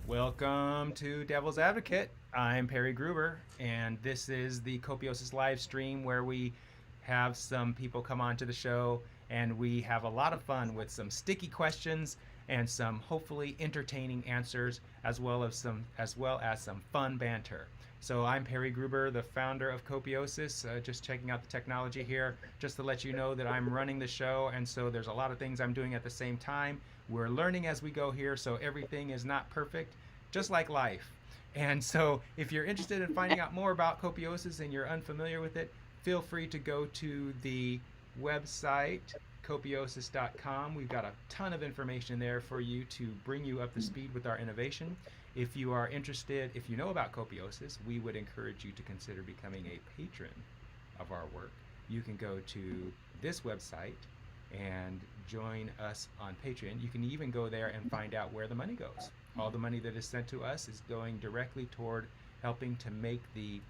Welcome to Devil's Advocate. I'm Perry Gruber, and this is the Copiosis LiveStream where we have some people come onto the show and we have a lot of fun with some sticky questions and some hopefully entertaining answers, as well as some fun banter. So I'm Perry Gruber, the founder of Copiosis, just checking out the technology here, just to let you know that I'm running the show, and so there's a lot of things I'm doing at the same time. We're learning as we go here, so everything is not perfect, just like life. And so if you're interested in finding out more about Copiosis and you're unfamiliar with it, feel free to go to the website copiosis.com. We've got a ton of information there for you to bring you up to speed with our innovation. If you are interested, if you know about Copiosis, we would encourage you to consider becoming a patron of our work. You can go to this website and join us on Patreon. You can even go there and find out where the money goes. All the money that is sent to us is going directly toward helping to make the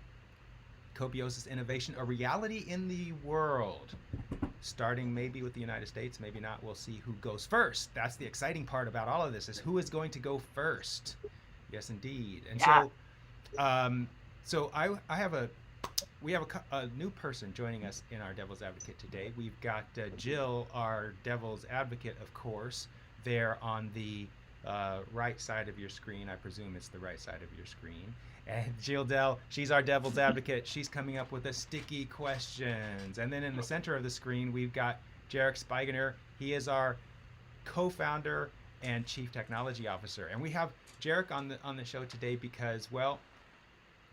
Copiosis innovation a reality in the world. Starting maybe with the United States, maybe not. We'll see who goes first. That's the exciting part about all of this, is who is going to go first. Yes, indeed. And so we have a new person joining us in our Devil's Advocate today. We've got Jill, our Devil's Advocate, of course, there on the right side of your screen. I presume it's the right side of your screen. And Jill Dell, she's our Devil's Advocate. She's coming up with the sticky questions. And then in the center of the screen, we've got Jarek Spiegener. He is our co-founder and chief technology officer. And we have Jarek on the show today because, well,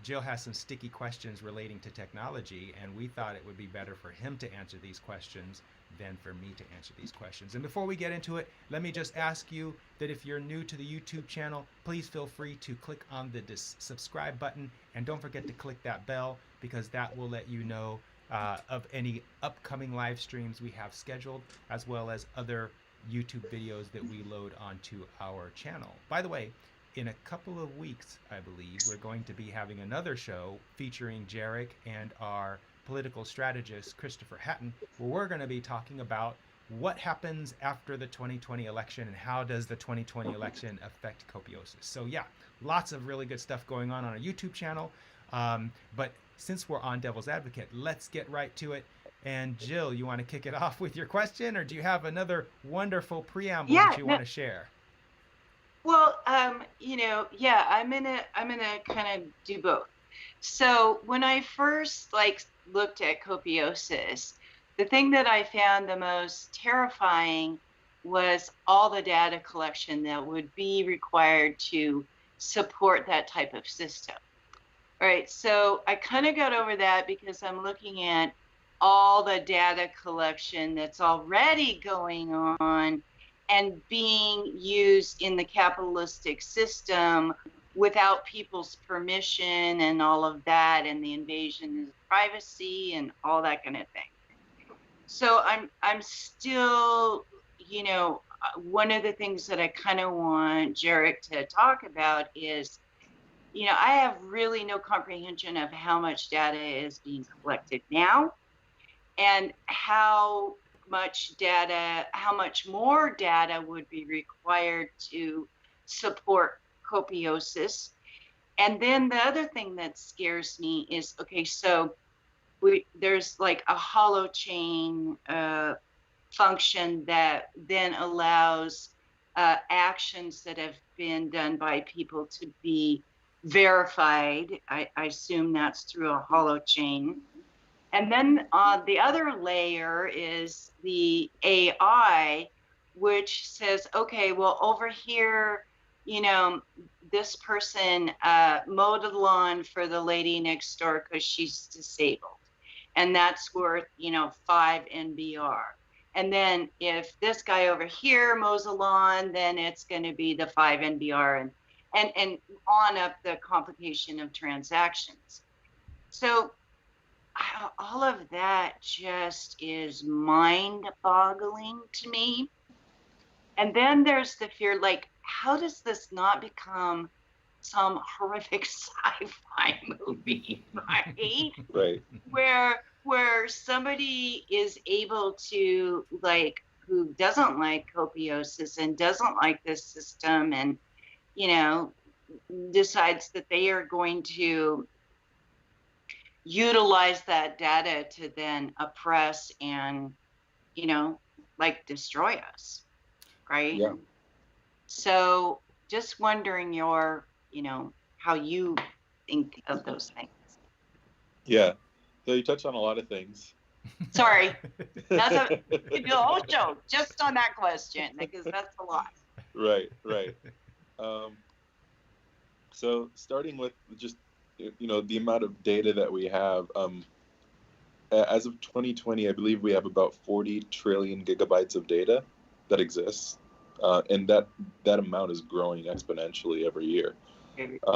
Jill has some sticky questions relating to technology, and we thought it would be better for him to answer these questions than for me to answer these questions. And before we get into it, let me just ask you that if you're new to the YouTube channel, please feel free to click on the subscribe button, and don't forget to click that bell, because that will let you know of any upcoming live streams we have scheduled, as well as other YouTube videos that we load onto our channel. By the way, in a couple of weeks, I believe, we're going to be having another show featuring Jarek and our political strategist, Christopher Hatton, where we're going to be talking about what happens after the 2020 election and how does the 2020 election affect Copiosis. So yeah, lots of really good stuff going on our YouTube channel. But since we're on Devil's Advocate, let's get right to it. And Jill, you want to kick it off with your question, or do you have another wonderful preamble that you want to share? Well, I'm gonna kind of do both. So when I first looked at Copiosis, the thing that I found the most terrifying was all the data collection that would be required to support that type of system. All right, so I kind of got over that because I'm looking at all the data collection that's already going on and being used in the capitalistic system without people's permission and all of that, and the invasion of privacy and all that kind of thing. So I'm still, one of the things that I kind of want Jarek to talk about is, I have really no comprehension of how much data is being collected now, and how much more data would be required to support Copiosis. And then the other thing that scares me is, okay, so there's like a hollow chain function that then allows actions that have been done by people to be verified. I assume that's through a hollow chain. And then the other layer is the AI, which says, okay, well, over here, this person mowed the lawn for the lady next door because she's disabled. And that's worth, 5 NBR. And then if this guy over here mows the lawn, then it's going to be the 5 NBR, and on up the complication of transactions. So all of that just is mind-boggling to me. And then there's the fear, how does this not become some horrific sci-fi movie, right? Right. Where somebody is able to, who doesn't like Copiosis and doesn't like this system, and decides that they are going to utilize that data to then oppress and, like destroy us, right? Yeah. So just wondering how you think of those things. Yeah. So you touched on a lot of things. Sorry, that's a whole show just on that question because that's a lot. Right. So starting with just the amount of data that we have, as of 2020, I believe we have about 40 trillion gigabytes of data that exists, and that amount is growing exponentially every year. And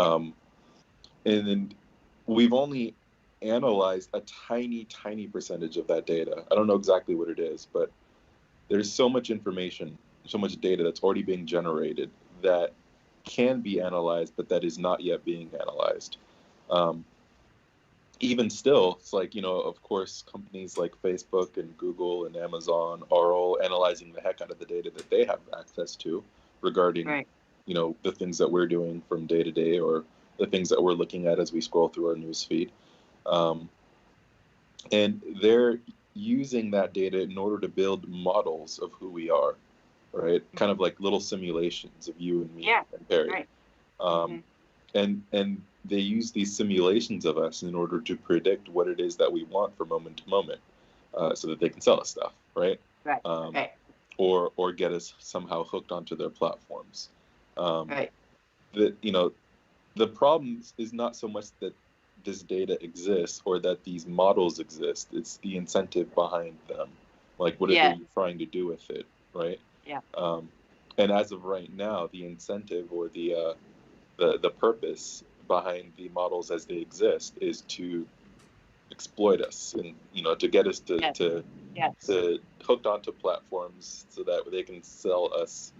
then we've only analyzed a tiny percentage of that data. I don't know exactly what it is, but there's so much information, so much data that's already being generated that can be analyzed, but that is not yet being analyzed. Even still, it's like, of course, companies like Facebook and Google and Amazon are all analyzing the heck out of the data that they have access to regarding, right. The things that we're doing from day to day, or the things that we're looking at as we scroll through our news feed. And they're using that data in order to build models of who we are, right? Kind of like little simulations of you and me and Perry. Right. And they use these simulations of us in order to predict what it is that we want from moment to moment, so that they can sell us stuff, right? Right. Or get us somehow hooked onto their platforms. Right. The problem is not so much that this data exists or that these models exist. It's the incentive behind them. Like, what are they trying to do with it, right? Yeah. And as of right now, the incentive or the purpose behind the models as they exist is to exploit us and to get us to hooked onto platforms so that they can sell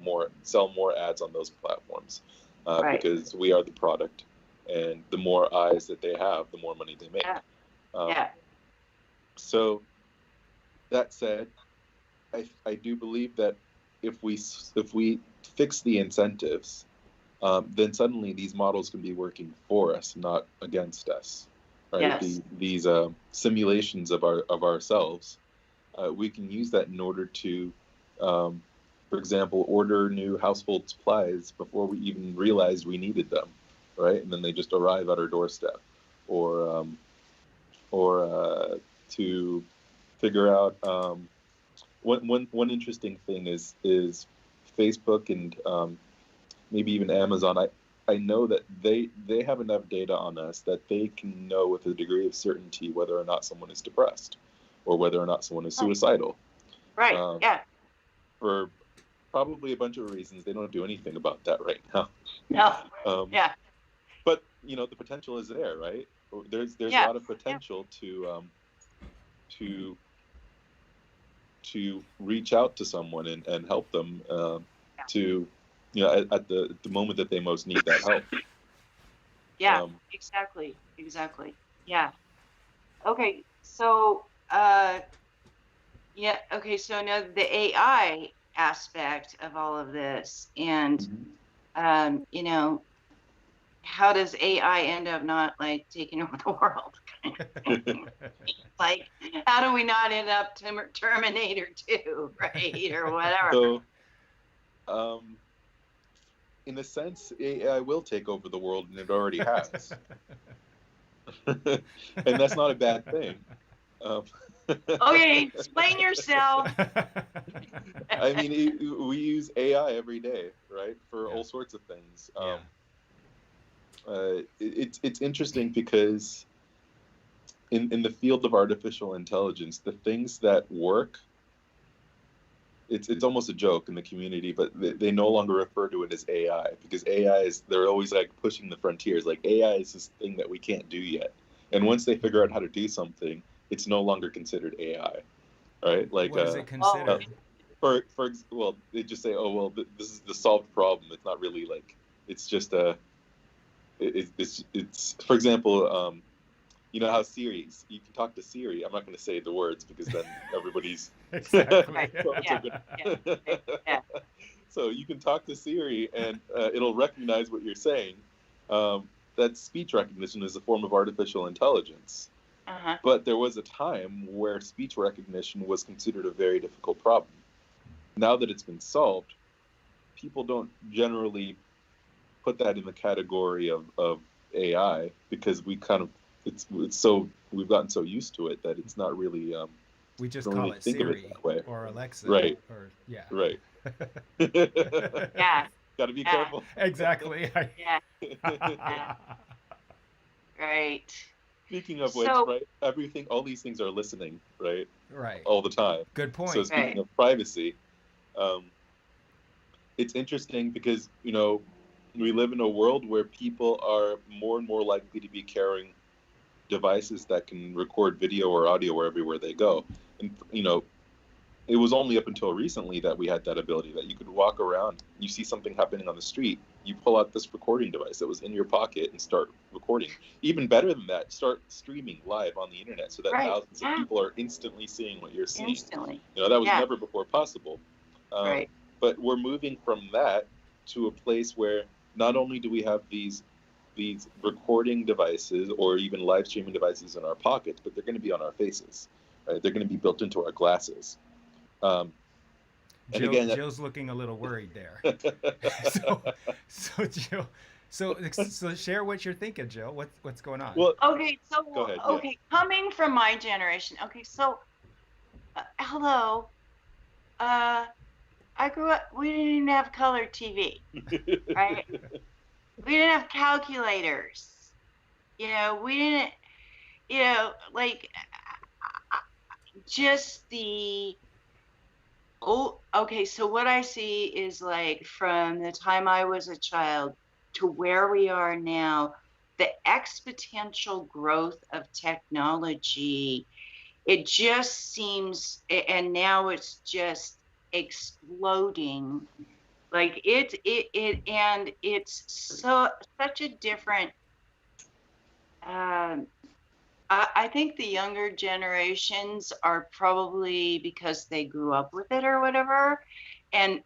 more ads on those platforms, because we are the product, and the more eyes that they have, the more money they make. So that said, I do believe that if we fix the incentives, then suddenly these models can be working for us, not against us, right? Yes. These simulations of ourselves, we can use that in order to, for example, order new household supplies before we even realized we needed them, right? And then they just arrive at our doorstep, or to figure out. One interesting thing is Facebook and maybe even Amazon. I know that they have enough data on us that they can know with a degree of certainty whether or not someone is depressed, or whether or not someone is suicidal. Right. For probably a bunch of reasons. They don't do anything about that right now. No. But the potential is there, right? There's a lot of potential to reach out to someone and help them to at the moment that they most need that help. Exactly. Yeah. Okay. So okay, so now the AI aspect of all of this, and how does AI end up not like taking over the world? Like, how do we not end up Terminator 2, right, or whatever? So, in a sense, AI will take over the world, and it already has. And that's not a bad thing. Okay, explain yourself. I mean, we use AI every day, right, for all sorts of things. It's interesting because in the field of artificial intelligence, the things that work, it's almost a joke in the community, but they no longer refer to it as AI, because they're always like pushing the frontiers. Like, AI is this thing that we can't do yet. And once they figure out how to do something, it's no longer considered AI, right? Like, what is it considered? Well, they just say, oh, well, this is the solved problem. It's not really like, it's just it's for example, you know how you can talk to Siri. I'm not going to say the words because then everybody's exactly. So you can talk to Siri and it'll recognize what you're saying, that speech recognition is a form of artificial intelligence. Uh-huh. But there was a time where speech recognition was considered a very difficult problem. Now that it's been solved, people don't generally put that in the category of AI because we kind of it's so we've gotten so used to it that it's not really We just don't call really it think of it Siri that way. or Alexa. Right. Or yeah. Right. Yeah. Got to be Yeah. careful. Exactly. Yeah. Yeah. Right. Speaking of which, So, right, all these things are listening, right, Right. all the time. Good So point. speaking right. of privacy, um, it's interesting because, we live in a world where people are more and more likely to be carrying devices that can record video or audio everywhere they go. And, it was only up until recently that we had that ability that you could walk around, you see something happening on the street, you pull out this recording device that was in your pocket and start recording. Even better than that, start streaming live on the internet so that Right. thousands of people are instantly seeing what you're seeing. Instantly. That was Yeah. never before possible. Right. But we're moving from that to a place where not only do we have these recording devices or even live streaming devices in our pockets, but they're going to be on our faces. Right? They're going to be built into our glasses. And again, Jill's looking a little worried there. So Jill, so share what you're thinking, Jill. What's going on? Well, Okay. So, go ahead, okay, coming from my generation. Okay. So, hello. I grew up. We didn't even have color TV, right? We didn't have calculators. We didn't. Like just the. Oh, okay. So what I see is like from the time I was a child to where we are now, the exponential growth of technology. It just seems, and now it's just exploding. Like and it's such a different. Um, I think the younger generations are probably because they grew up with it or whatever, and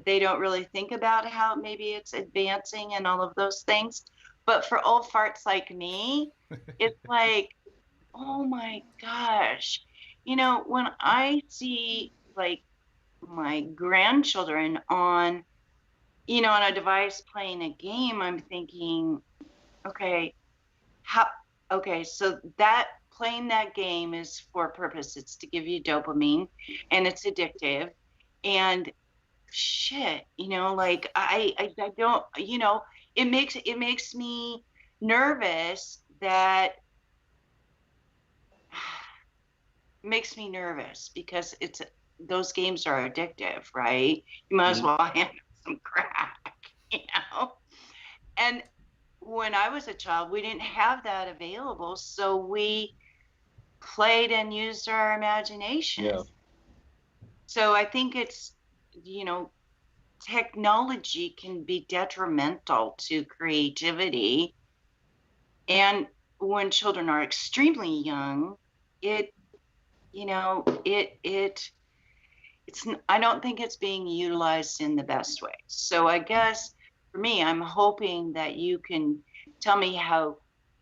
they don't really think about how maybe it's advancing and all of those things. But for old farts like me, it's like, oh my gosh, when I see like my grandchildren on a device playing a game, I'm thinking, okay, how okay, so that playing that game is for a purpose. It's to give you dopamine and it's addictive. And shit, like I don't, it makes me nervous that makes me nervous because those games are addictive, right? You might as well handle some crack, you know? And when I was a child, we didn't have that available, so we played and used our imagination. Yeah. So I think it's, technology can be detrimental to creativity. And when children are extremely young, it, I don't think it's being utilized in the best way. So I guess for me, I'm hoping that you can tell me how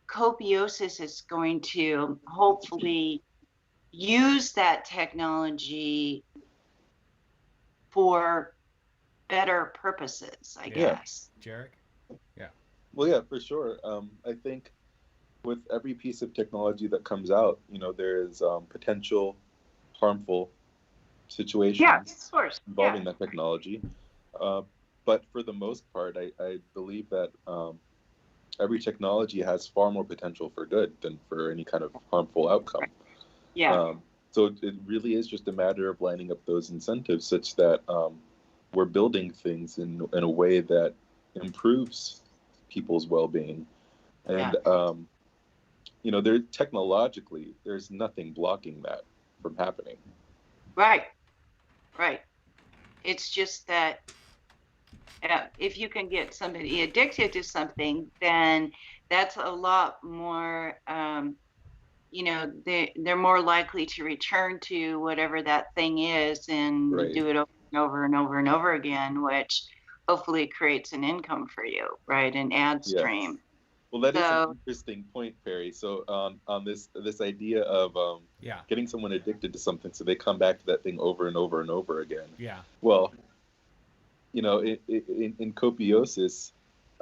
Copiosis is going to hopefully use that technology for better purposes, I guess. Jarek? Yeah. Well, yeah, for sure. I think with every piece of technology that comes out, there is potential harmful situations involving that technology. But for the most part, I believe that every technology has far more potential for good than for any kind of harmful outcome. Yeah. So it really is just a matter of lining up those incentives such that we're building things in a way that improves people's well-being. And, technologically, there's nothing blocking that from happening. Right. It's just that if you can get somebody addicted to something, then that's a lot more, they're more likely to return to whatever that thing is and Right. do it over and over and over and over again, which hopefully creates an income for you, right? An ad Yeah. stream. Well, that is an So interesting point, Perry. So on this idea of Yeah. getting someone addicted to something so they come back to that thing over and over and over again. Yeah. Well, in copiosis,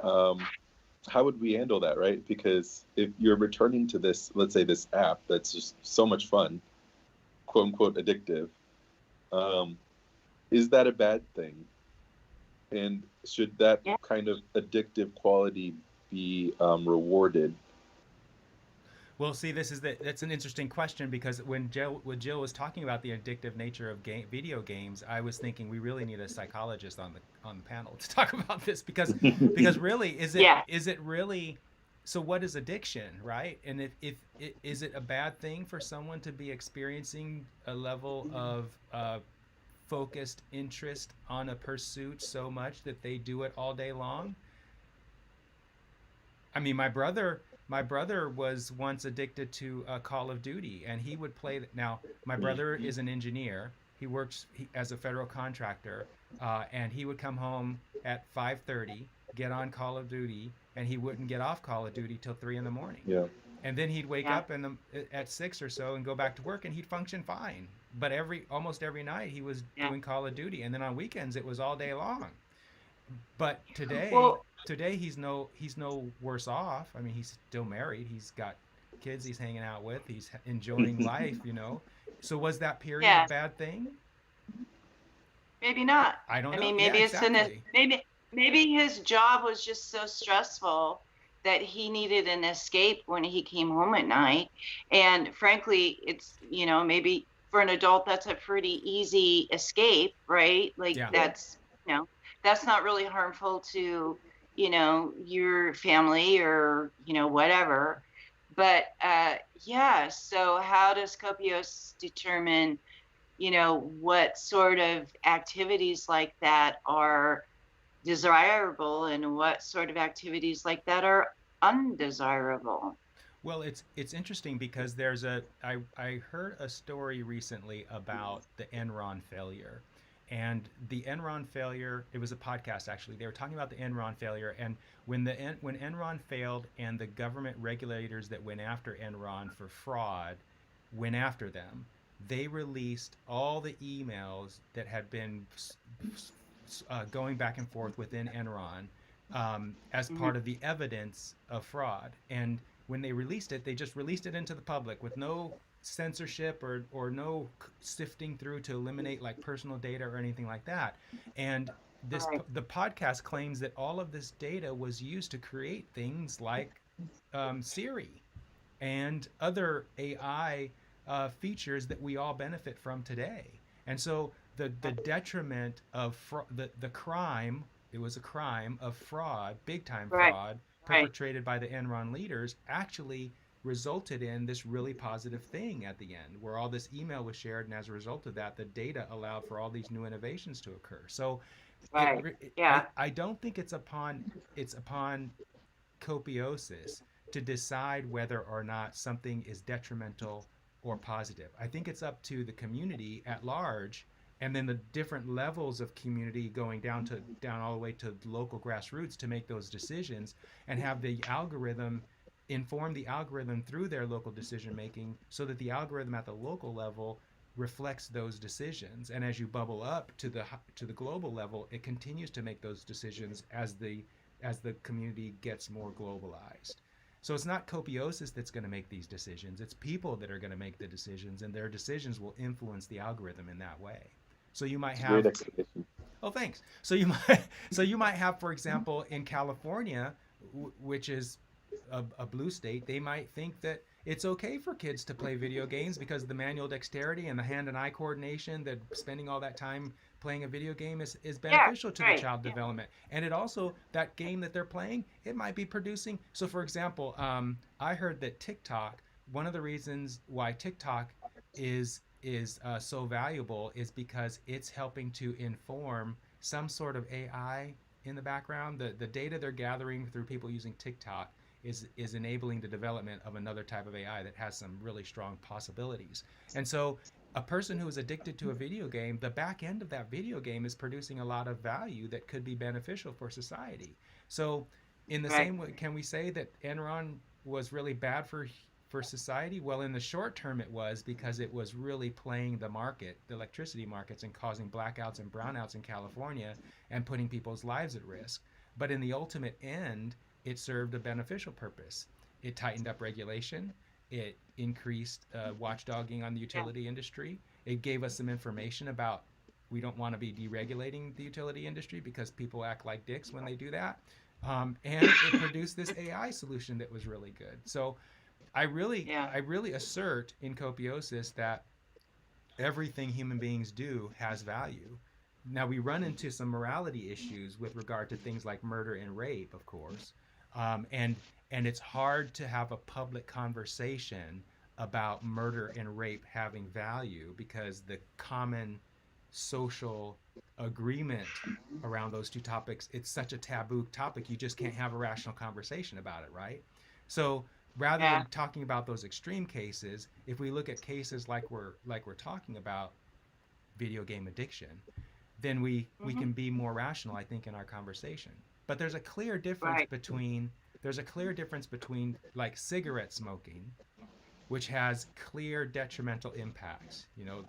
how would we handle that, right? Because if you're returning to this, let's say this app that's just so much fun, quote unquote addictive, um, is that a bad thing? And should that yeah, kind of addictive quality be rewarded? Well, see, that's an interesting question, because when Jill was talking about the addictive nature of video games, I was thinking we really need a psychologist on the panel to talk about this, because really, yeah, is it really, so what is addiction, right? And if is it a bad thing for someone to be experiencing a level of focused interest on a pursuit so much that they do it all day long? I mean, my brother was once addicted to Call of Duty, and he would play. Now, my brother is an engineer. He works as a federal contractor, and he would come home at 5:30, get on Call of Duty, and he wouldn't get off Call of Duty till 3 in the morning. Yeah. And then he'd wake yeah, up at 6 or so and go back to work, and he'd function fine. But almost every night he was yeah. doing Call of Duty, and then on weekends it was all day long. But Well, today he's no worse off. I mean, he's still married. He's got kids he's hanging out with. He's enjoying life. So was that period a yeah, bad thing? maybe not. I don't I know. mean, Yeah, maybe it's in exactly. maybe his job was just so stressful that he needed an escape when he came home at night. And frankly, it's, maybe for an adult, that's a pretty easy escape, right? Like Yeah. Yeah. that's not really harmful to, your family or, whatever. But yeah, so how does Copios determine, what sort of activities like that are desirable and what sort of activities like that are undesirable? Well, it's interesting because I heard a story recently about the Enron failure. And the Enron failure, it was a podcast actually. They were talking about the Enron failure, and when Enron failed and the government regulators that went after Enron for fraud went after them, they released all the emails that had been going back and forth within Enron, as Hmm. part of the evidence of fraud. And when they released it, they just released it into the public with no censorship or no sifting through to eliminate like personal data or anything like that. And Right, the podcast claims that all of this data was used to create things like Siri and other AI features that we all benefit from today. And so the detriment of the crime, it was a crime of fraud, big time right, fraud right, perpetrated by the Enron leaders, actually resulted in this really positive thing at the end, where all this email was shared, and as a result of that, the data allowed for all these new innovations to occur. So right. Yeah, I don't think it's upon Copiosis to decide whether or not something is detrimental or positive. I think it's up to the community at large, and then the different levels of community going down all the way to local grassroots to make those decisions, and have the algorithm inform the algorithm through their local decision making, so that the algorithm at the local level reflects those decisions. And as you bubble up to the global level, it continues to make those decisions as the community gets more globalized. So it's not Copiosis that's going to make these decisions. It's people that are going to make the decisions, and their decisions will influence the algorithm in that way. So you might It's a great have, explanation. oh, thanks. So you might have, for example, in California, which is a blue state, they might think that it's okay for kids to play video games because the manual dexterity and the hand and eye coordination, that spending all that time playing a video game is yeah, beneficial to the right. child development. And it also, that game that they're playing, it might be producing. So, for example, I heard that TikTok, one of the reasons why TikTok is so valuable is because it's helping to inform some sort of AI in the background. The data they're gathering through people using TikTok is enabling the development of another type of AI that has some really strong possibilities. And so a person who is addicted to a video game, the back end of that video game is producing a lot of value that could be beneficial for society. So, in the Right. same way, can we say that Enron was really bad for society? Well, in the short term, it was because it was really playing the market, the electricity markets, and causing blackouts and brownouts in California and putting people's lives at risk. But in the ultimate end, it served a beneficial purpose. It tightened up regulation. It increased watchdogging on the Yeah. utility industry. It gave us some information about we don't want to be deregulating the utility industry because people act like dicks when they do that. And it produced this AI solution that was really good. So Yeah. I really assert in Copiosis that everything human beings do has value. Now we run into some morality issues with regard to things like murder and rape, of course, um, and and it's hard to have a public conversation about murder and rape having value because the common social agreement around those two topics, it's such a taboo topic, you just can't have a rational conversation about it, right? So rather Yeah. than talking about those extreme cases, if we look at cases like we're talking about video game addiction, then we Hmm. can be more rational, I think, in our conversation. But Right. there's a clear difference between like cigarette smoking, which has clear detrimental impacts. You know,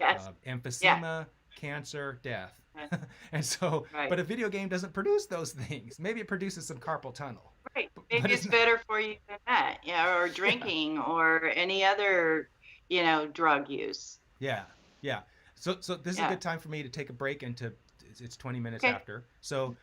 Yes. Yeah. emphysema, cancer, death. Yeah. And so, Right. but a video game doesn't produce those things. Maybe it produces some carpal tunnel, Right. but Maybe it's it's not. better for you than that. Yeah. Or Yeah. drinking or any other, drug use. Yeah, yeah. So this is a Yeah. good time for me to take a break and to it's 20 minutes Okay. after. So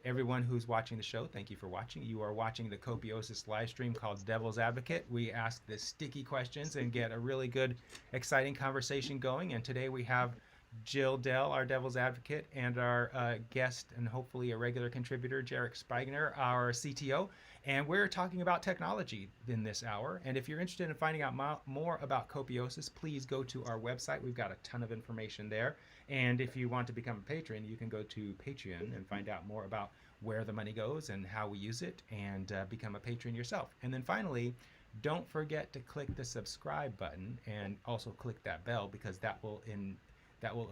everyone who's watching the show, thank you for watching. You are watching the Copiosis live stream called Devil's Advocate. We ask the sticky questions and get a really good, exciting conversation going. And today we have Jill Dell, our Devil's Advocate, and our guest and hopefully a regular contributor, Jarek Spigner, our CTO. And we're talking about technology in this hour. And if you're interested in finding out more about Copiosis, please go to our website. We've got a ton of information there. And if you want to become a patron, you can go to Patreon and find out more about where the money goes and how we use it and become a patron yourself. And then finally, don't forget to click the subscribe button and also click that bell because that will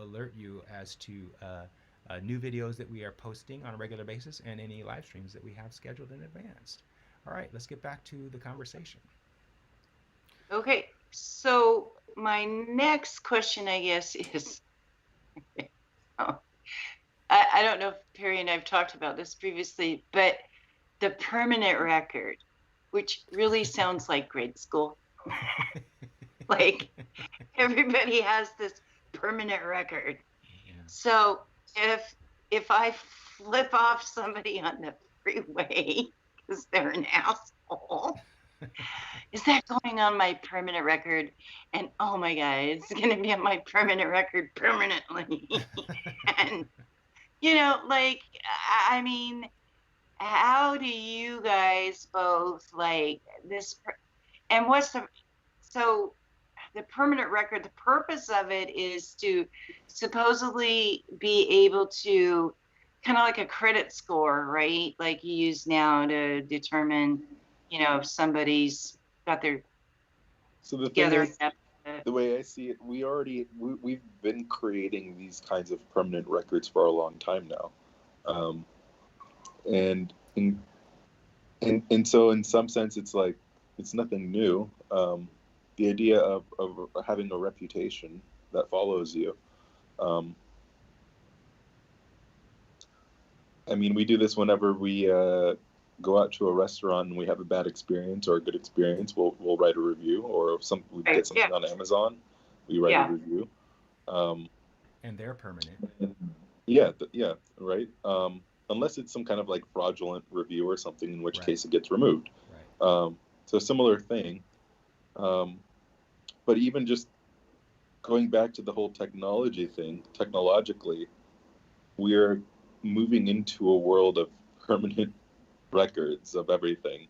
alert you as to new videos that we are posting on a regular basis and any live streams that we have scheduled in advance. All right, let's get back to the conversation. Okay. So my next question, I guess, is oh, I don't know if Perry and I've talked about this previously, but the permanent record, which really sounds like grade school. Like everybody has this permanent record. Yeah. So if I flip off somebody on the freeway because they're an asshole, is that going on my permanent record? And oh my God, it's going to be on my permanent record permanently. And, like, I mean, how do you guys both like this? And so the permanent record, the purpose of it is to supposedly be able to kind of like a credit score, right? Like you use now to determine, if somebody's got their So the thing together is, enough. the way I see it, we've been creating these kinds of permanent records for a long time now, and so in some sense it's like it's nothing new. The idea of having a reputation that follows you. I mean, we do this whenever we go out to a restaurant and we have a bad experience or a good experience. We'll write a review, or if we Right. get something Yeah. on Amazon, we write Yeah. a review. And they're permanent. Yeah, yeah, right. Unless it's some kind of like fraudulent review or something, in which Right. case it gets removed. Right. So similar thing. But even just going back to the whole technology thing, technologically, we're moving into a world of permanent records of everything.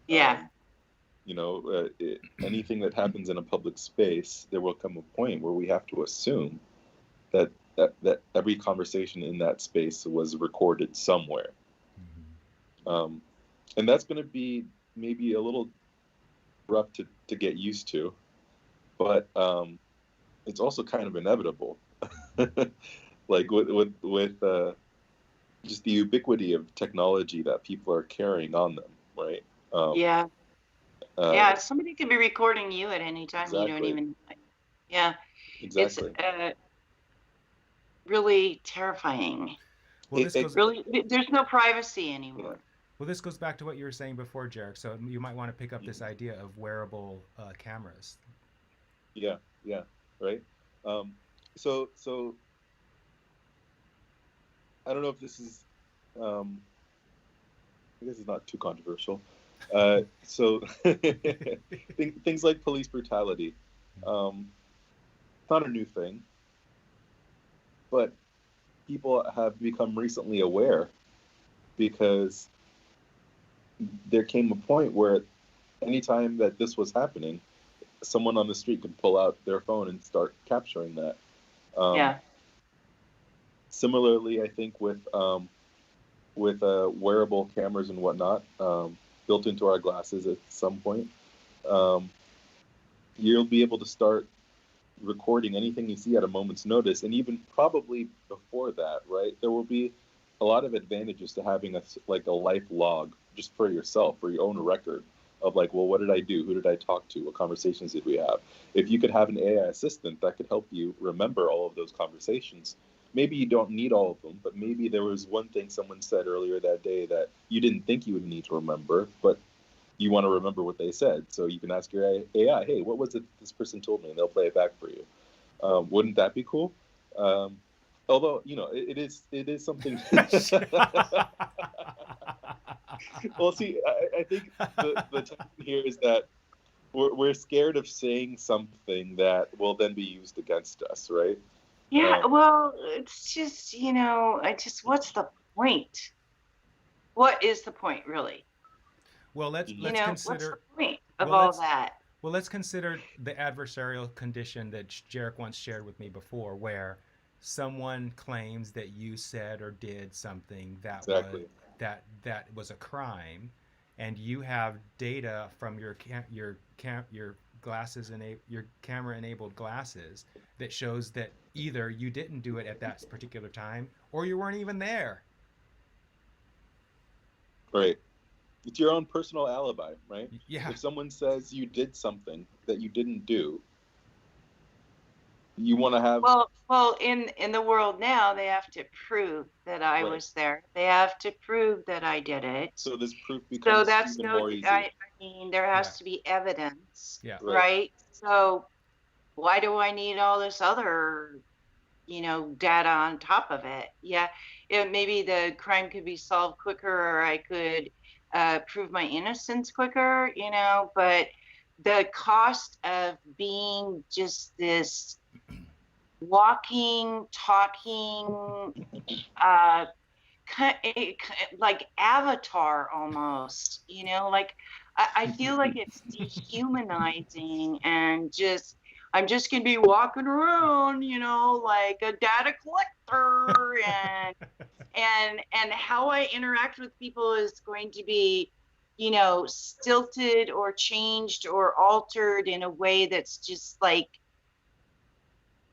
Yeah. Anything that happens in a public space, there will come a point where we have to assume that every conversation in that space was recorded somewhere. Mm-hmm. And that's going to be maybe a little rough to get used to, but it's also kind of inevitable. Like with just the ubiquity of technology that people are carrying on them, right? Yeah. Uh, Yeah. Somebody could be recording you at any time. You don't exactly, even. Yeah. It's exactly. really terrifying. Well, this goes Really, there's no privacy Yeah, anymore. well this goes back to what you were saying before, Jarek. So you might want to pick up this idea of wearable cameras. yeah, yeah, right. Um, so I don't know if this is, I guess it's not too controversial. So things like police brutality, it's not a new thing, but people have become recently aware because there came a point where anytime that this was happening, someone on the street could pull out their phone and start capturing that. Um, Yeah. Similarly, I think with wearable cameras and whatnot built into our glasses at some point, um, you'll be able to start recording anything you see at a moment's notice, and even probably before that, right? There will be a lot of advantages to having like a life log just for yourself, for your own record of like, well, what did I do? Who did I talk to? What conversations did we have? If you could have an AI assistant that could help you remember all of those conversations, maybe you don't need all of them, but maybe there was one thing someone said earlier that day that you didn't think you would need to remember, but you want to remember what they said. So you can ask your AI, hey, what was it this person told me? And they'll play it back for you. Wouldn't that be cool? Um, Although, it is something. Well, see, I think the tension here is that we're scared of saying something that will then be used against us, right? Yeah. Um, Well, it's just, what's the point? What is the point, really? Well, let's mhm. let's What's the consider point of well all let's that? well let's consider the adversarial condition that Jarek once shared with me before, where someone claims that you said or did something Exactly. that was a crime, and you have data from your glasses and your camera enabled glasses that shows that either you didn't do it at that particular time or you weren't even there. Right. It's your own personal alibi, right? Yeah. If someone says you did something that you didn't do, you want to have. Well, in the world now, they have to prove that I Right. was there. They have to prove that I did it. So this proof So becomes that's even no, more easy. I mean, there Yeah. has to be evidence, Yeah. Right. right? So why do I need all this other, data on top of it? Yeah, maybe the crime could be solved quicker, or I could prove my innocence quicker, but the cost of being just this walking, talking, uh, like avatar almost, like I feel like it's dehumanizing and just I'm just gonna be walking around, like a data collector, and how I interact with people is going to be, stilted or changed or altered in a way that's just like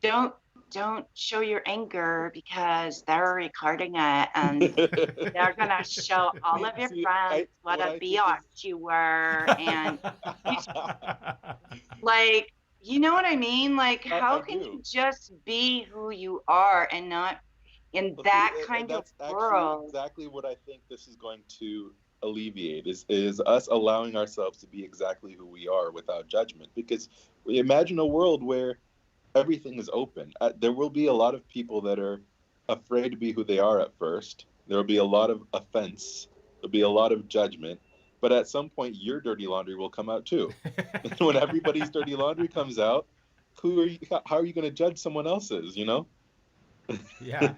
don't don't show your anger because they're recording it and they're gonna show all of your See, friends I what what a I think is. biatch you were, and it's like, you know what I mean? Like, I how can you do. just be who you are and not in Well, see, that and kind of that's actually world? exactly what I think this is going to alleviate is us allowing ourselves to be exactly who we are without judgment. Because we imagine a world where everything is open. There will be a lot of people that are afraid to be who they are at first. There will be a lot of offense. There'll be a lot of judgment. But at some point, your dirty laundry will come out too. And when everybody's dirty laundry comes out, who are you? How are you going to judge someone else's? You know? Yeah.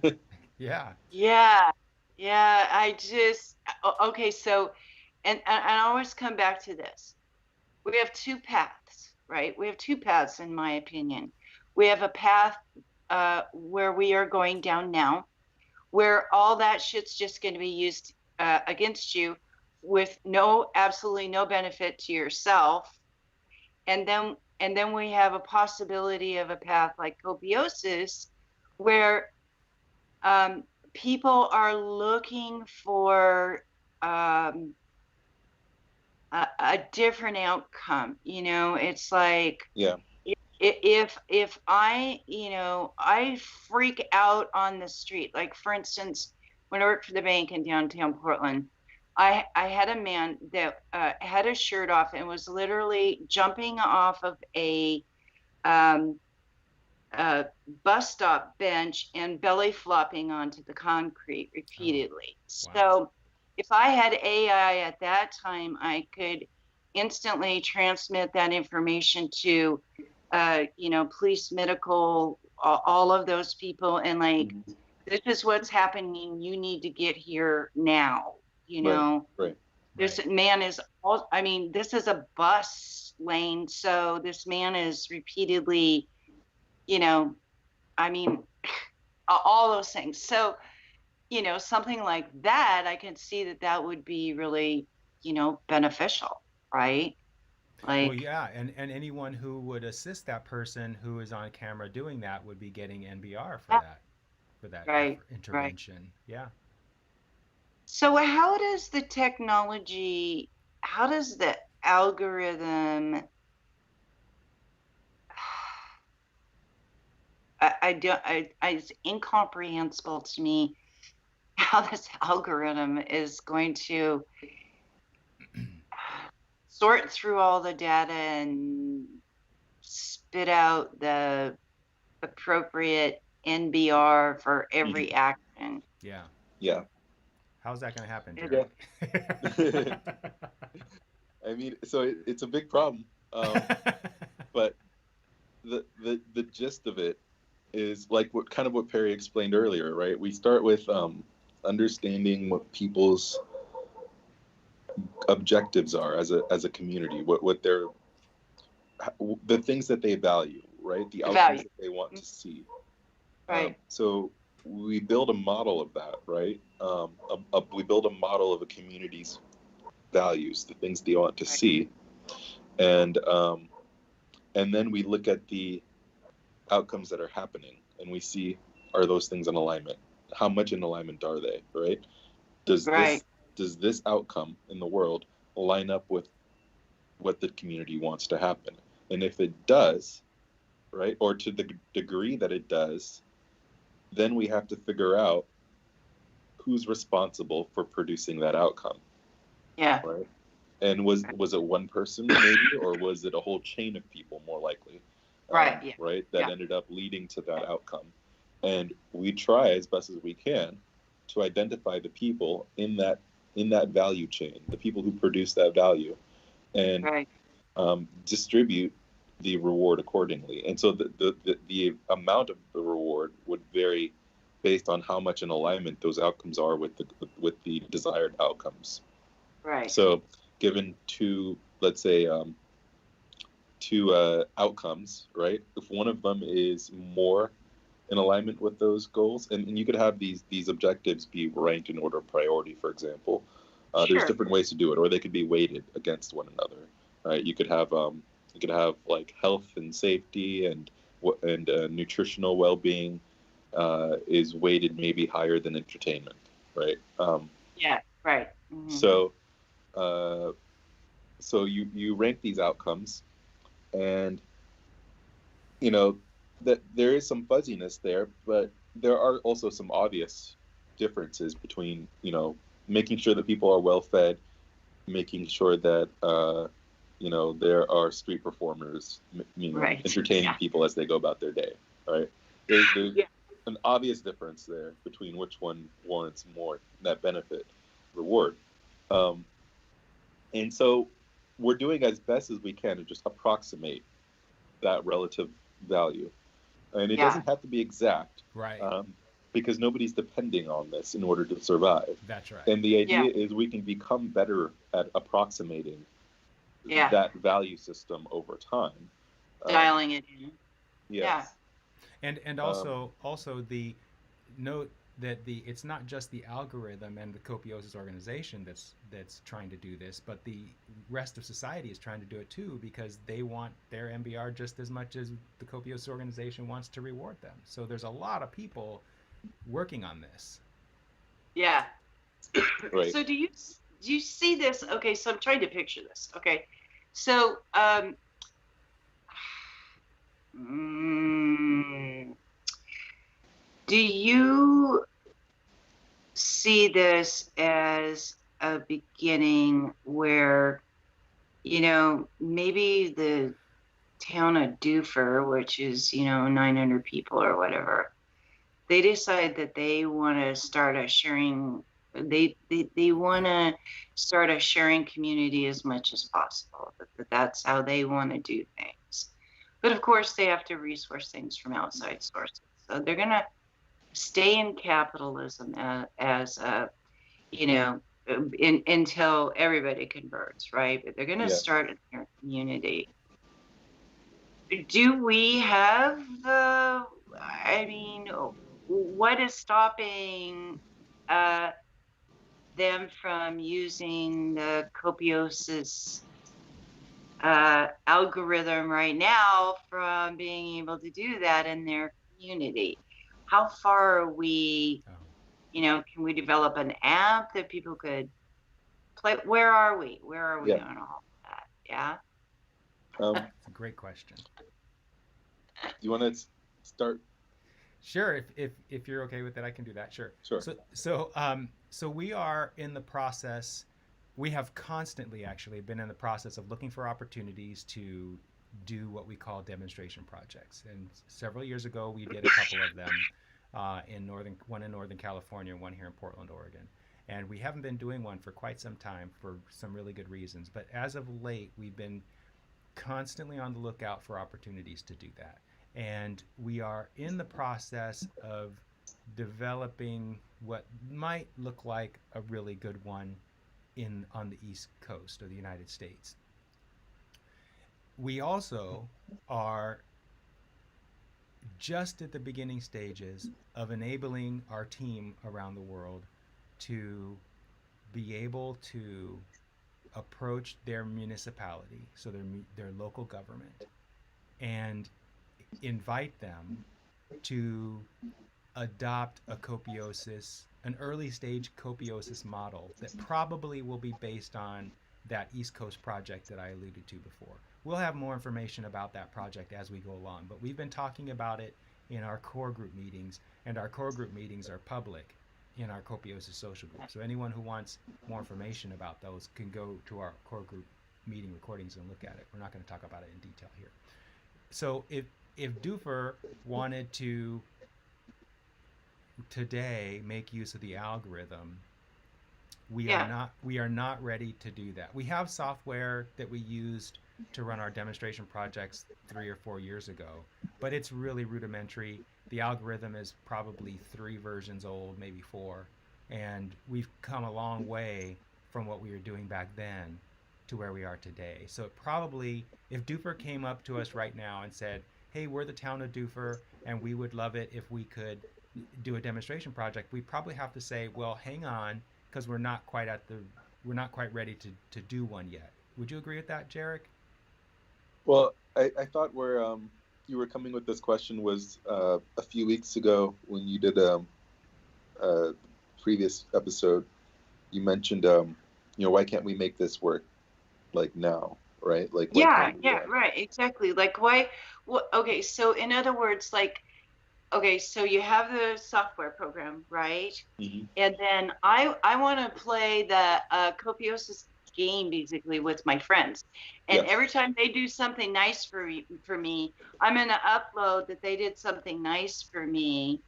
Yeah. Yeah, yeah. Okay. So, and I always come back to this. We have two paths, right? We have two paths, in my opinion. We have a path where we are going down now, where all that shit's just going to be used against you with absolutely no benefit to yourself. And then And then we have a possibility of a path like copiosis, where people are looking for a different outcome. You know, it's like, Yeah. if I, I freak out on the street, like for instance, when I worked for the bank in downtown Portland, I had a man that had his shirt off and was literally jumping off of um, a bus stop bench and belly flopping onto the concrete repeatedly. Wow. So if I had AI at that time, I could instantly transmit that information to police, medical, all of those people, and like, this is what's happening. You need to get here now. Right. This man is all, I mean, this is a bus lane, so this man is repeatedly, I mean, all those things. So, something like that, I can see that would be really, beneficial, right? Well, Like, yeah, and anyone who would assist that person who is on camera doing that would be getting NBR for yeah, that right, right. intervention. Yeah. So how does the algorithm, I don't, it's incomprehensible to me how this algorithm is going to sort through all the data and spit out the appropriate NBR for every action. Yeah. Yeah. How's that going to happen, It- Jerry? I mean, so it's a big problem, but the gist of it is like what Perry explained earlier, right? We start with understanding what people's objectives are as a community, what the things that they value, right? The outcomes that they want to see. Right. So we build a model of that, right? We build a model of a community's values, the things they want to see, and then we look at the outcomes that are happening, and we see, are those things in alignment? How much in alignment are they, right? Does this outcome in the world line up with what the community wants to happen? And if it does, right, or to the degree that it does, then we have to figure out who's responsible for producing that outcome. Yeah. Right. And was it one person maybe, or was it a whole chain of people more likely? Right. Yeah. Right. That ended up leading to that outcome. And we try as best as we can to identify the people in that value chain, the people who produce that value, and distribute the reward accordingly. And so the amount of the reward would vary based on how much in alignment those outcomes are with the desired outcomes. Right. So given two, let's say, two outcomes, right? If one of them is more in alignment with those goals, and you could have these objectives be ranked in order of priority, for example. There's different ways to do it, or they could be weighted against one another, right? You could have like health and safety and nutritional well-being is weighted maybe higher than entertainment, right? Yeah. Right. Mm-hmm. So you rank these outcomes, and that there is some fuzziness there, but there are also some obvious differences between making sure that people are well fed, making sure that there are street performers, entertaining people as they go about their day, right? There's an obvious difference there between which one warrants more that benefit reward. And so we're doing as best as we can to just approximate that relative value. And it doesn't have to be exact, right? Because nobody's depending on this in order to survive. That's right. And the idea is we can become better at approximating that value system over time. Dialing it in. Yes. And also the note that it's not just the algorithm and the Copiosis organization that's trying to do this, but the rest of society is trying to do it too, because they want their MBR just as much as the Copiosis organization wants to reward them. So there's a lot of people working on this. Yeah. Right. So do you see this? Okay, so I'm trying to picture this. Okay, so do you see this as a beginning where, maybe the town of Doofer, which is 900 people or whatever, they decide that they want to start a sharing, they want to start a sharing community as much as possible, that's how they want to do things, but of course they have to resource things from outside sources, so they're going to stay in capitalism as a, until everybody converts, right? But they're going to start in their community. Do we have what is stopping them from using the Copiosis algorithm right now from being able to do that in their community? How far are we, can we develop an app that people could play? Where are we on all that? Yeah. That's a great question. Do you want to start? Sure, if you're okay with it, I can do that. Sure. Sure. So we are in the process. We have constantly actually been in the process of looking for opportunities to do what we call demonstration projects. And several years ago, we did a couple of them one in Northern California, one here in Portland, Oregon. And we haven't been doing one for quite some time for some really good reasons. But as of late, we've been constantly on the lookout for opportunities to do that. And we are in the process of developing what might look like a really good one on the East Coast of the United States. We also are just at the beginning stages of enabling our team around the world to be able to approach their municipality, so their local government, and invite them to adopt an early stage Copiosis model that probably will be based on that East Coast project that I alluded to before. We'll have more information about that project as we go along, but we've been talking about it in our core group meetings, and our core group meetings are public in our Copiosis social group. So anyone who wants more information about those can go to our core group meeting recordings and look at it. We're not going to talk about it in detail here. So if Doofer wanted to today make use of the algorithm, we are not ready to do that. We have software that we used to run our demonstration projects 3 or 4 years ago, but it's really rudimentary. The algorithm is probably 3 versions old, maybe 4, and we've come a long way from what we were doing back then to where we are today. So it probably, if Doofer came up to us right now and said, hey, we're the town of Doofer and we would love it if we could do a demonstration project, we probably have to say, well, hang on, because we're not quite ready to do one yet. Would you agree with that, Jarek? Well, I thought where you were coming with this question was a few weeks ago when you did a previous episode. You mentioned, why can't we make this work like now, right? Like right, exactly. Like why? Okay, so in other words, like, okay, so you have the software program, right? Mm-hmm. And then I want to play the Copiosis game basically with my friends. And every time they do something nice for me, I'm going to upload that they did something nice for me.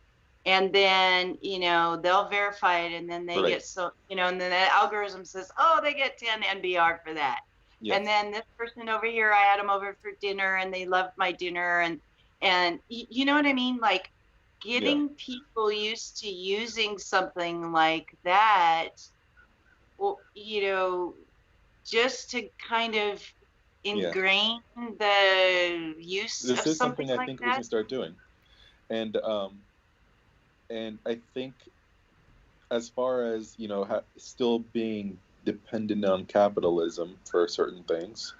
And then, they'll verify it, and then they get and then the algorithm says, oh, they get 10 NBR for that. Yes. And then this person over here, I had them over for dinner and they loved my dinner. And you know what I mean? Like getting people used to using something like that, well, just to kind of ingrain the use this of is something I like think that. We can start doing. And I think as far as, you know, still being dependent on capitalism for certain things,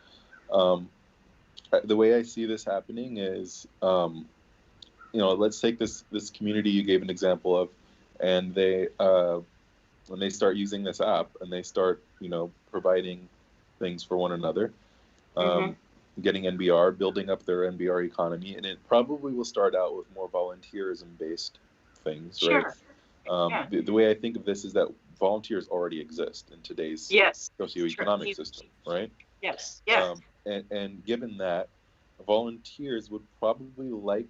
the way I see this happening is, you know, let's take this community you gave an example of, and they when they start using this app and they start, you know, providing things for one another, Mm-hmm. getting NBR, building up their NBR economy, and it probably will start out with more volunteerism-based things, right? Sure. Yeah. The way I think of this is that volunteers already exist in today's Yes. socioeconomic system, right? Yes. Yeah. And given that, volunteers would probably like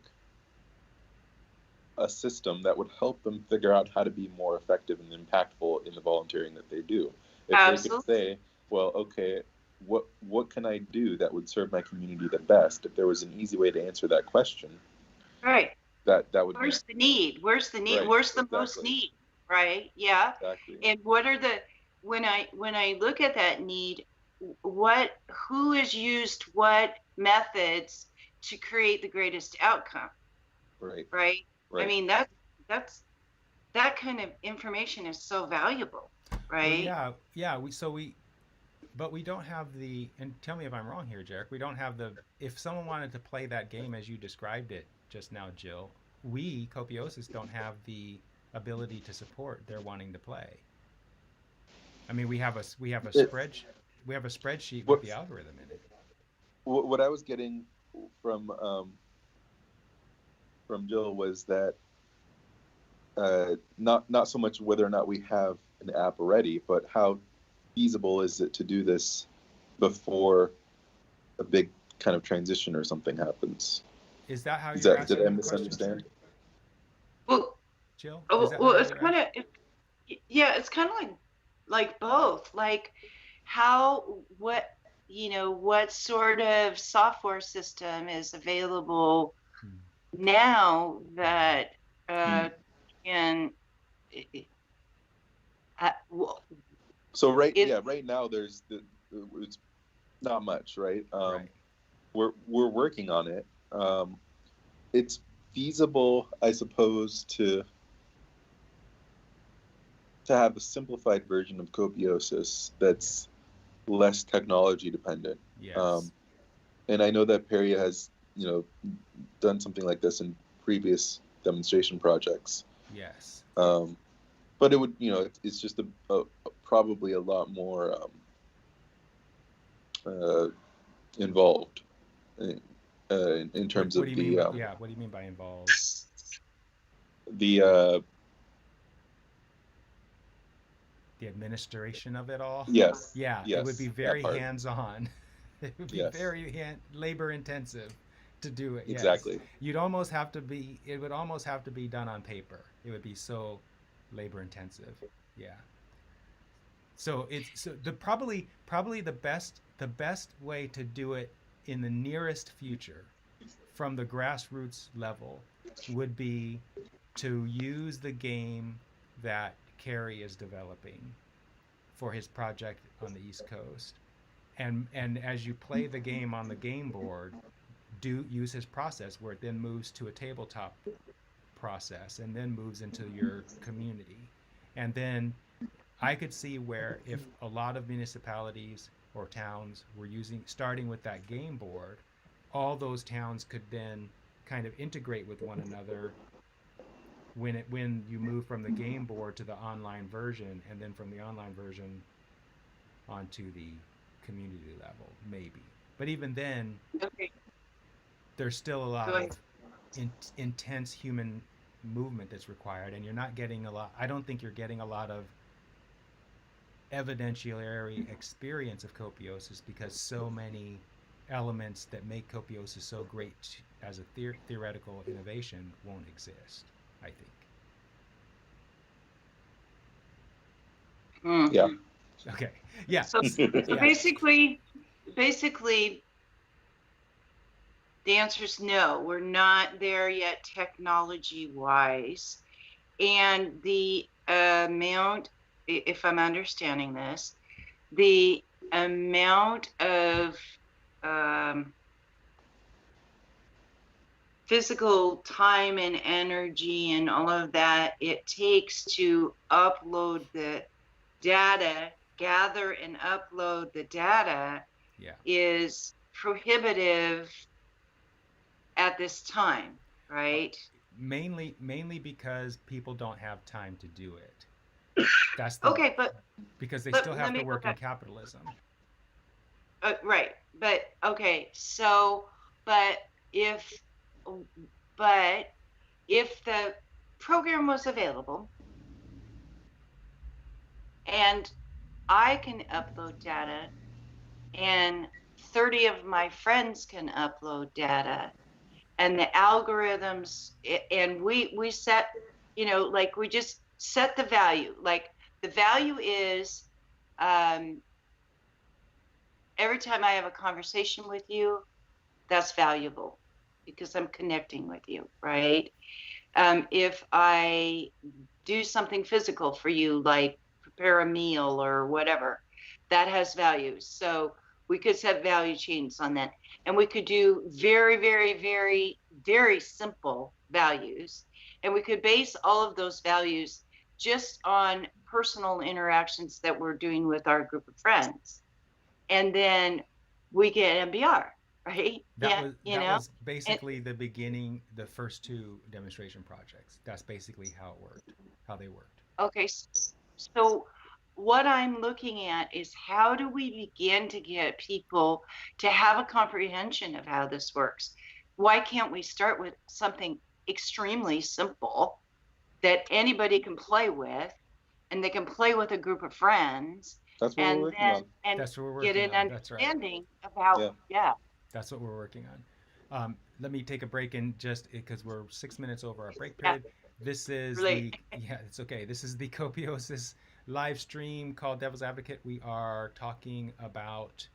a system that would help them figure out how to be more effective and impactful in the volunteering that they do. If they could Absolutely. say, well, okay, what can I do that would serve my community the best? If there was an easy way to answer that question, Right. that would Where's be the need? Where's the need? right. Where's the most Exactly. need? Right. Yeah. Exactly. And what are the when I look at that need, what who has used what methods to create the greatest outcome? Right. Right. I Right. mean that's that kind of information is so valuable. Well, Right. yeah. But we don't have the. And tell me if I'm wrong here, Jarek. We don't have the. If someone wanted to play that game as you described it just now, Jill, we Copiosis don't have the ability to support their wanting to play. I mean, It, we have a spreadsheet with what the algorithm in it. what I was getting from Jill was that not so much whether or not we have an app ready, but how feasible is it to do this before a big kind of transition or something happens? Is that how Is you're that, did I asking the question, misunderstand? Well, Jill? Is that well, how it's you're kind asking? of yeah, it's kind of like both. Like how what what sort of software system is available Hmm. now that Hmm. can well, So it right now it's not much, right? Right. We're working on it. It's feasible, I suppose, to have a simplified version of Copiosis that's less technology dependent. Yes. And I know that Perry has, you know, done something like this in previous demonstration projects. Yes. But it would, you know, it's just probably a lot more uh, involved in terms What do of you mean by yeah? What do you mean by involved? the uh, The administration of it all? yes, Yeah, it would be yes, that very part. hands-on. It would be Yes, very labor intensive to do it. Yes. exactly. You'd almost have to be it would almost have to be done on paper. It would be so labor intensive. Yeah. So it's so the probably the best way to do it in the nearest future from the grassroots level would be to use the game that Kerry is developing for his project on the East Coast. And as you play the game on the game board, do use his process where it then moves to a tabletop process and then moves into your community. And then I could see where if a lot of municipalities or towns were using starting with that game board, all those towns could then kind of integrate with one another when you move from the game board to the online version and then from the online version onto the community level maybe. But even then okay. there's still a Go lot of ahead. intense human movement that's required, and you're not getting a lot. I don't think you're getting a lot of evidentiary experience of copiosis because so many elements that make copiosis so great as a theoretical innovation won't exist, I think. Yeah. Mhm. Okay. Yeah. So Yeah. basically the answer is no. We're not there yet technology wise. And the amount, if I'm understanding this, the amount of um, physical time and energy and all of that it takes to upload the data, gather and upload the data Yeah. is prohibitive at this time, right? Mainly because people don't have time to do it. That's the Okay, because they but still let have to me go work in back. capitalism. Right, but okay, so but if but if the program was available and I can upload data and 30 of my friends can upload data and the algorithms and we set, like we just set the value, like the value is um, every time I have a conversation with you, that's valuable because I'm connecting with you, right? If I do something physical for you, like prepare a meal or whatever, that has value. So we could set value chains on that. And we could do very, very, very, very simple values. And we could base all of those values just on personal interactions that we're doing with our group of friends. And then we get MBR, right? That Yeah, was you that know? was And basically the beginning, the first two demonstration projects. That's basically how it worked, how they worked. okay, so what I'm looking at is how do we begin to get people to have a comprehension of how this works? Why can't we start with something extremely simple that anybody can play with and they can play with a group of friends That's what we're and working on. That's what we're get working an on. That's right. understanding of how, Yeah. yeah, That's what we're working on. Let me take a break and just because we're 6 minutes over our break yeah, period. This is relate. the yeah, it's okay. This is the Copiosis live stream called Devil's Advocate. We are talking about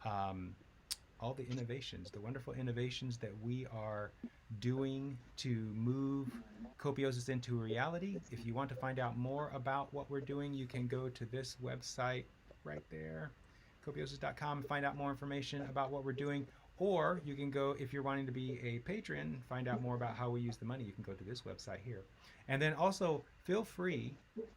um, all the innovations, the wonderful innovations that we are doing to move Copiosis into reality. If you want to find out more about what we're doing, you can go to this website right there, copiosis.com, and find out more information about what we're doing. Or you can go, if you're wanting to be a patron, find out more about how we use the money. You can go to this website here. And then also feel free,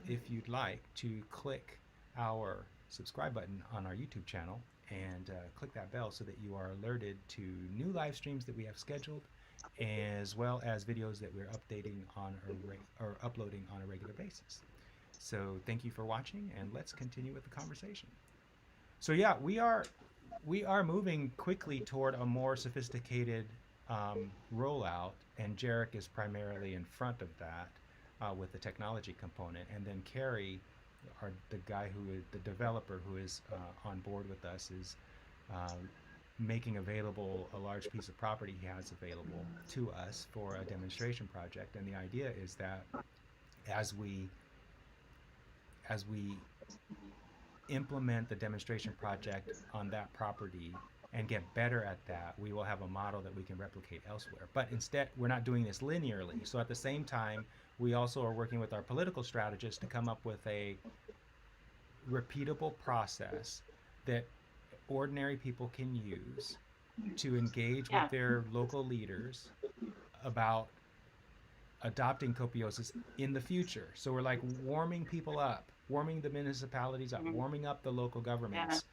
if you'd like, to click our subscribe button on our YouTube channel and click that bell so that you are alerted to new live streams that we have scheduled, as well as videos that we're updating on or uploading on a regular basis. So thank you for watching, and let's continue with the conversation. So yeah, we are moving quickly toward a more sophisticated rollout, and Jarek is primarily in front of that with the technology component, and then Carrie, the guy who is the developer who is on board with us, is uh, making available a large piece of property he has available to us for a demonstration project. And the idea is that as we as we implement the demonstration project on that property and get better at that, we will have a model that we can replicate elsewhere. But instead, we're not doing this linearly. So at the same time, we also are working with our political strategists to come up with a repeatable process that ordinary people can use to engage with Yeah, their local leaders about adopting Copiosis in the future. So we're like warming people up, warming the municipalities up, mhm, warming up the local yeah, governments,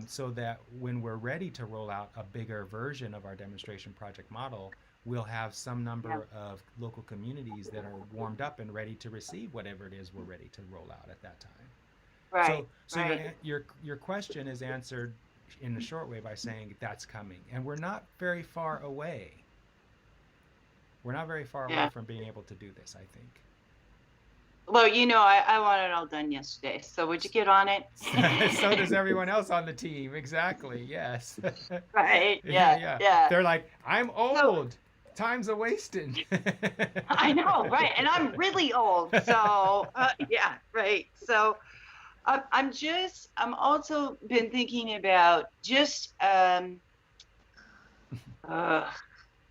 so that when we're ready to roll out a bigger version of our demonstration project model, we'll have some yeah, number of local communities that are warmed up and ready to receive whatever it is we're ready to roll out at that time. right, So right. your question is answered in a short way by saying that's coming, and we're not very far away. We're not very far away Yeah. from being able to do this, I think. Well, I want it all done yesterday. So would you get on it? So does everyone else on the team. Exactly. Yes. Right. Yeah, Yeah. yeah. Yeah. They're like, I'm So old. Time's a wasting. I know, right? And I'm really old. So yeah, right. So I'm also been thinking about just uh,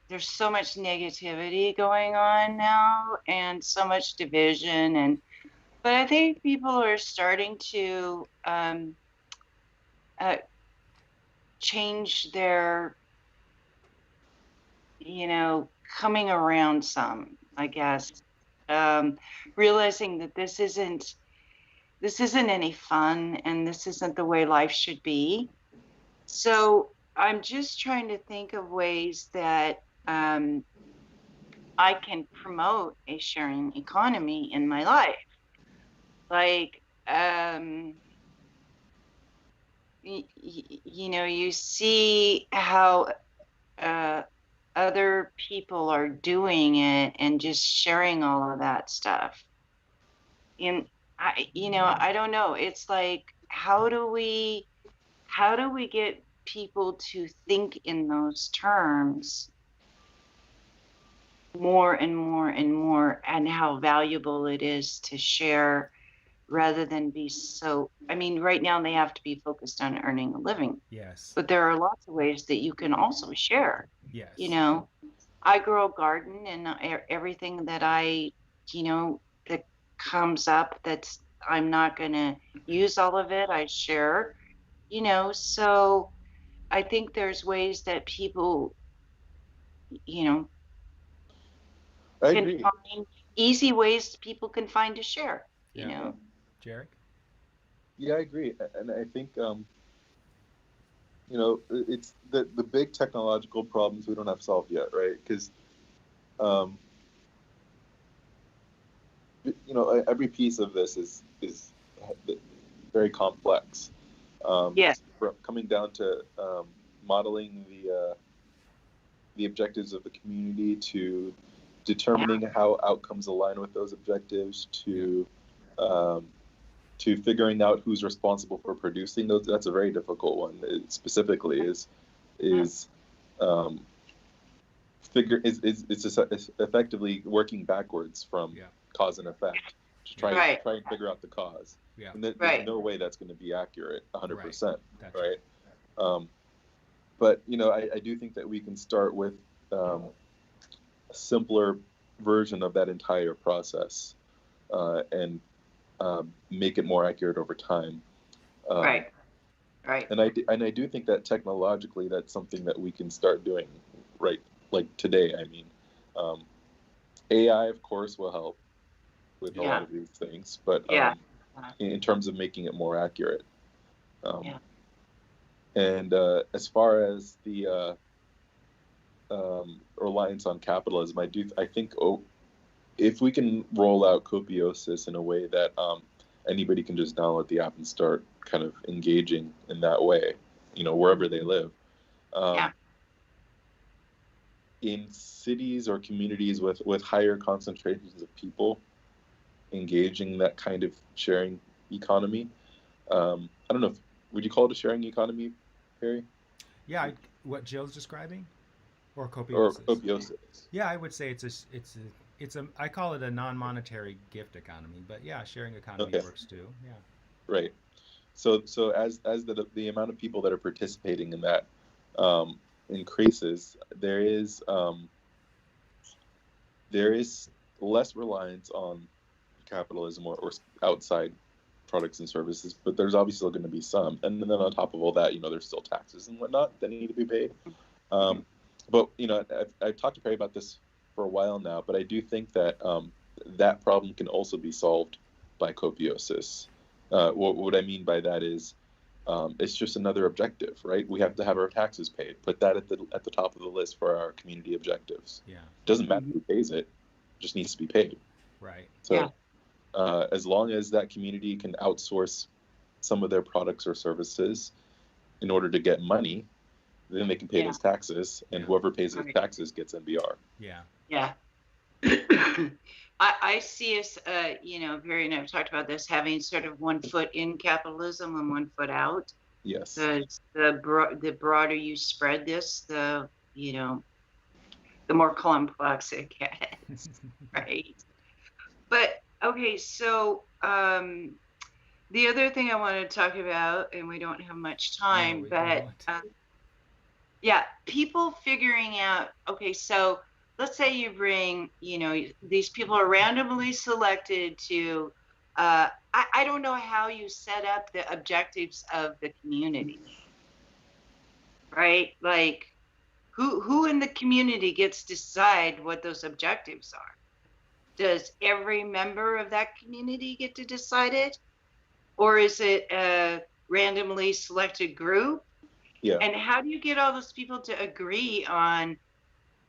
there's so much negativity going on now and so much division but I think people are starting to uh, change their, coming around some, I guess, realizing that this isn't any fun, and this isn't the way life should be. So I'm just trying to think of ways that I can promote a sharing economy in my life. Like, you see how other people are doing it and just sharing all of that stuff. And I don't know. It's like, how do we get people to think in those terms more and more and more, and how valuable it is to share rather than be so, I mean, right now they have to be focused on earning a living, Yes. but there are lots of ways that you can also share. Yes. I grow a garden, and everything that that comes up, that's, I'm not going to use all of it, I share, so I think there's ways that people, you know, I can agree. find easy ways people can find to share, Yeah. Jarek? Yeah, I agree, and I think it's the big technological problems we don't have solved yet, right? Because um, every piece of this is very complex. Yes. Coming down to modeling the objectives of the community, to determining how outcomes align with those objectives, um, to figuring out who's responsible for producing those. That's a very difficult one. It specifically is um, it's just it's effectively working backwards from cause and effect to try Right. and figure out the cause. Yeah. And there's Right. no way that's going to be accurate 100%, That's right? But I do think that we can start with a simpler version of that entire process, and make it more accurate over time. Right. And I do think that technologically, that's something that we can start doing right, like today. I mean, AI, of course, will help with a lot of these things, but in terms of making it more accurate. And as far as the reliance on capitalism, I think if we can roll out Copiosis in a way that anybody can just download the app and start kind of engaging in that way, wherever they live. In cities or communities with higher concentrations of people engaging that kind of sharing economy, I don't know, would you call it a sharing economy, Harry? Yeah, what Jill's describing, or Or Copiosis? Copiosis. Yeah, I would say it's a I call it a non-monetary gift economy, but yeah, sharing economy works too. Yeah. Right. So as the amount of people that are participating in that increases, there is less reliance on capitalism or outside products and services, but there's obviously still going to be some. And then on top of all that, there's still taxes and whatnot that need to be paid. But I've talked to Perry about this for a while now, but I do think that that problem can also be solved by Copiosis. What I mean by that is, it's just another objective, right? We have to have our taxes paid. Put that at the top of the list for our community objectives. Yeah. Doesn't matter who pays it; just needs to be paid. Right. So, as long as that community can outsource some of their products or services in order to get money, then they can pay those taxes, and whoever pays those taxes gets NBR. Yeah. Yeah. I see us, Barry and I have talked about this, having sort of one foot in capitalism and one foot out. Yes. The broader you spread this, the more complex it gets, right? But okay, so the other thing I wanted to talk about, and we don't have much time, people figuring out, okay, so let's say you bring, these people are randomly selected to, I don't know how you set up the objectives of the community, right? Like, who in the community gets to decide what those objectives are? Does every member of that community get to decide it? Or is it a randomly selected group? Yeah. And how do you get all those people to agree on,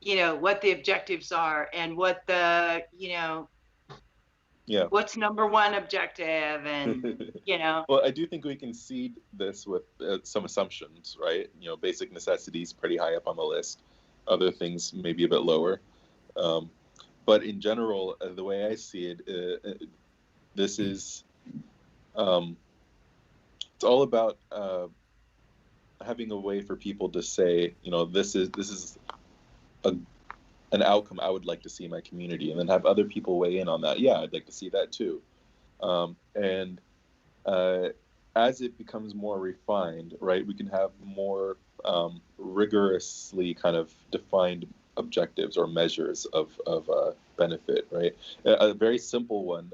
what the objectives are and what the, Yeah. what's number one objective and, Well, I do think we can seed this with some assumptions, right? Basic necessities pretty high up on the list. Other things maybe a bit lower. But in general, the way I see it, this is it's all about having a way for people to say, this is an outcome I would like to see in my community, and then have other people weigh in on that. Yeah, I'd like to see that too. And as it becomes more refined, right, we can have more rigorously kind of defined objectives or measures of benefit, right? A very simple one,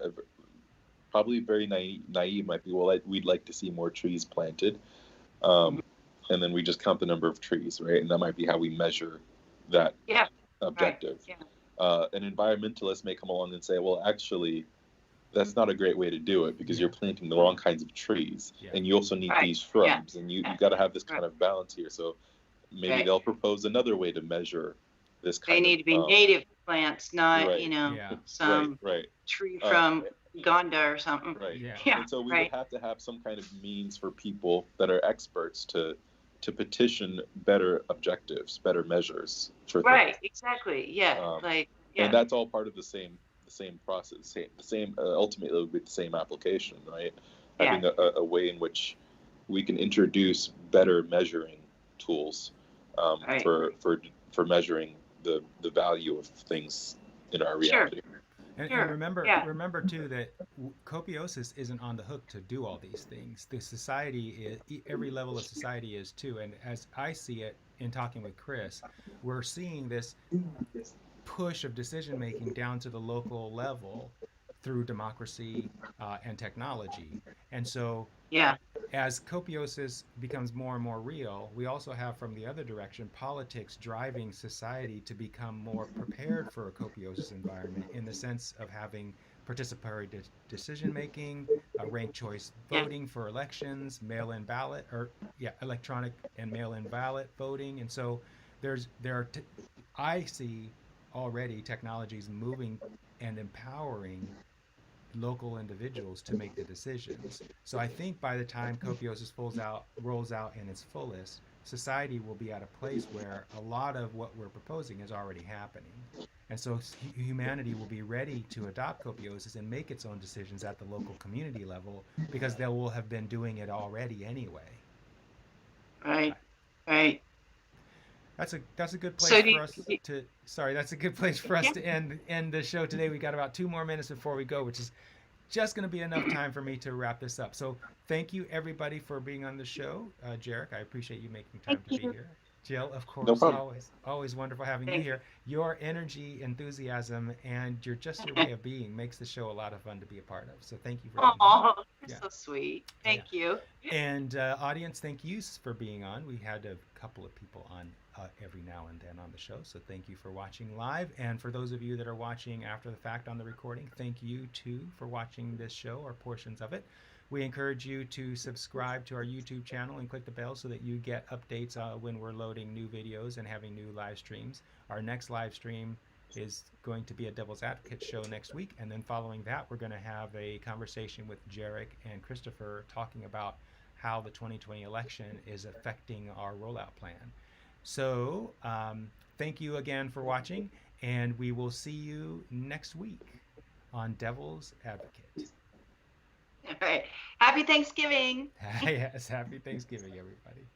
probably very naive might be, well, we'd like to see more trees planted. And then we just count the number of trees, right? And that might be how we measure that objective. Right. Yeah. An environmentalist may come along and say, well, actually, that's not a great way to do it, because you're planting the wrong kinds of trees, and you also need these shrubs, and you got to have this kind of balance here. So maybe they'll propose another way to measure this kind of. They need to be native plants, not some tree from Uganda or something. Right. Yeah. And so we would have to have some kind of means for people that are experts to petition better objectives, better measures for things. Exactly. Yeah. And that's all part of the same process, the same ultimately with the same application, right? Having a way in which we can introduce better measuring tools for measuring the value of things in our reality. And remember too that Copiosis isn't on the hook to do all these things. The society is, every level of society is too. And as I see it in talking with Chris, we're seeing this push of decision making down to the local level through democracy and technology. And so as Copiosis becomes more and more real, we also have, from the other direction, politics driving society to become more prepared for a Copiosis environment, in the sense of having participatory decision making, ranked choice voting for elections, mail-in ballot, electronic and mail-in ballot voting. And so I see already technologies moving and empowering local individuals to make the decisions. So I think by the time Copiosis rolls out in its fullest, society will be at a place where a lot of what we're proposing is already happening. And so humanity will be ready to adopt Copiosis and make its own decisions at the local community level, because they will have been doing it already anyway. Right. That's a good place for us to. Sorry, that's a good place for us to end the show today. We got about 2 more minutes before we go, which is just going to be enough time for me to wrap this up. So thank you everybody for being on the show. Jarek, I appreciate you making time to be here. Jill, of course, always wonderful having you here. Your energy, enthusiasm, and your way of being makes the show a lot of fun to be a part of. So thank you for being on. You're so sweet. Thank you. And audience, thank you for being on. We had a couple of people on every now and then on the show, so thank you for watching live. And for those of you that are watching after the fact on the recording, thank you too for watching this show or portions of it. We encourage you to subscribe to our YouTube channel and click the bell so that you get updates when we're loading new videos and having new live streams. Our next live stream is going to be a Devil's Advocate show next week, and then following that we're going to have a conversation with Jarek and Christopher talking about how the 2020 election is affecting our rollout plan. So thank you again for watching, and we will see you next week on Devil's Advocate. All right. Happy Thanksgiving. Yes, happy Thanksgiving, everybody.